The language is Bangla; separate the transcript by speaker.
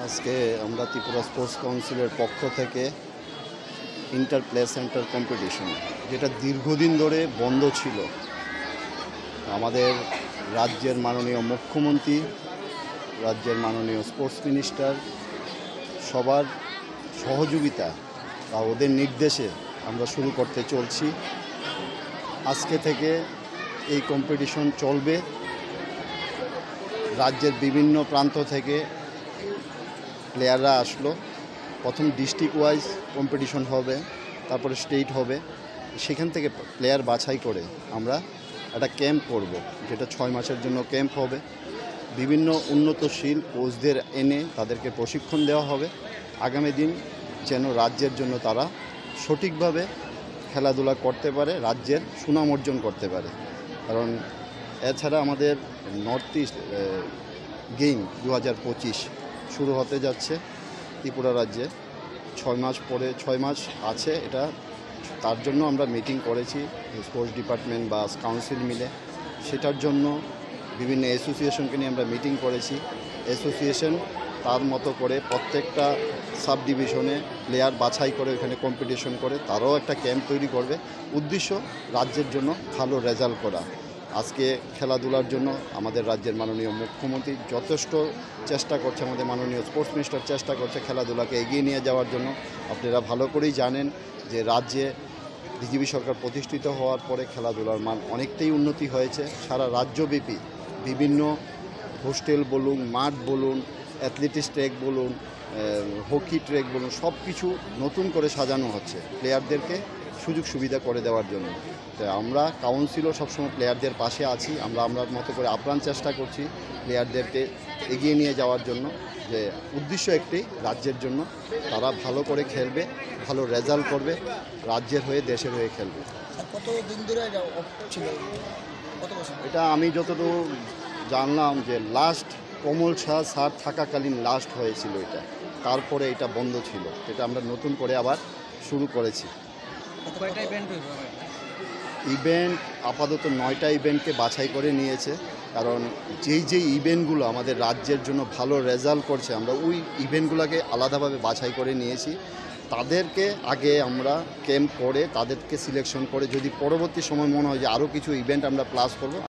Speaker 1: আজকে আমরা ত্রিপুরা স্পোর্টস কাউন্সিলের পক্ষ থেকে ইন্টার প্লে সেন্টার কম্পিটিশন, যেটা দীর্ঘদিন ধরে বন্ধ ছিল, আমাদের রাজ্যের মাননীয় মুখ্যমন্ত্রী, রাজ্যের মাননীয় স্পোর্টস মিনিস্টার সবার সহযোগিতা বা ওদের নির্দেশে আমরা শুরু করতে চলছি। আজকে থেকে এই কম্পিটিশন চলবে। রাজ্যের বিভিন্ন প্রান্ত থেকে প্লেয়াররা আসলো। প্রথম ডিস্ট্রিক্ট ওয়াইজ কম্পিটিশন হবে, তারপরে স্টেট হবে। সেখান থেকে প্লেয়ার বাছাই করে আমরা একটা ক্যাম্প করব, যেটা 6 মাসের জন্য ক্যাম্প হবে। বিভিন্ন উন্নতশীল কোচদের এনে তাদেরকে প্রশিক্ষণ দেওয়া হবে। আগামী দিন যেন রাজ্যের জন্য তারা সঠিকভাবে খেলাধুলা করতে পারে, রাজ্যের সুনাম অর্জন করতে পারে। কারণ এছাড়া আমাদের নর্থ ইস্ট গেম 2025 শুরু হতে যাচ্ছে ত্রিপুরা রাজ্যে। 6 মাস আছে এটা। তার জন্য আমরা মিটিং করেছি স্পোর্টস ডিপার্টমেন্ট বা কাউন্সিল মিলে। সেটার জন্য বিভিন্ন অ্যাসোসিয়েশনকে নিয়ে আমরা মিটিং করেছি। অ্যাসোসিয়েশন তার মতো করে প্রত্যেকটা সাব ডিভিশনে প্লেয়ার বাছাই করে ওখানে কম্পিটিশন করে তারাও একটা ক্যাম্প তৈরি করবে। উদ্দেশ্য রাজ্যের জন্য ভালো রেজাল্ট করা। আজকে খেলাধুলার জন্য আমাদের রাজ্যের মাননীয় মুখ্যমন্ত্রী যথেষ্ট চেষ্টা করছে, আমাদের মাননীয় স্পোর্টস মিনিস্টার চেষ্টা করছে খেলাধুলাকে এগিয়ে নিয়ে যাওয়ার জন্য। আপনারা ভালো করেই জানেন যে রাজ্যে বিজেপি সরকার প্রতিষ্ঠিত হওয়ার পরে খেলাধুলার মান অনেকটাই উন্নতি হয়েছে। সারা রাজ্যব্যাপী বিভিন্ন হোস্টেল বলুন, মাঠ বলুন, অ্যাথলেটিক্স ট্র্যাক বলুন, হকি ট্র্যাক বলুন, সব কিছু নতুন করে সাজানো হচ্ছে প্লেয়ারদেরকে সুযোগ সুবিধা করে দেওয়ার জন্য। তো আমরা কাউন্সিলও সবসময় প্লেয়ারদের পাশে আছি। আমরা মতো করে আপ্রাণ চেষ্টা করছি প্লেয়ারদেরকে এগিয়ে নিয়ে যাওয়ার জন্য। যে উদ্দেশ্য একটি, রাজ্যের জন্য তারা ভালো করে খেলবে, ভালো রেজাল্ট করবে, রাজ্যের হয়ে দেশের হয়ে খেলবে।
Speaker 2: কতদিন ধরে ছিল?
Speaker 1: এটা আমি যতটুকু জানলাম যে লাস্ট কমল শাহ স্যার থাকাকালীন লাস্ট হয়েছিল এটা। তারপরে এটা বন্ধ ছিল। এটা আমরা নতুন করে আবার শুরু করেছি। ইভেন্ট আপাতত 9টা ইভেন্টকে বাছাই করে নিয়েছে। কারণ যেই ইভেন্টগুলো আমাদের রাজ্যের জন্য ভালো রেজাল্ট করছে, আমরা ওই ইভেন্টগুলোকে আলাদাভাবে বাছাই করে নিয়েছি। তাদেরকে আগে আমরা ক্যাম্প করে তাদেরকে সিলেকশন করে, যদি পরবর্তী সময় মনে হয় যে আরও কিছু ইভেন্ট আমরা প্লাস করব,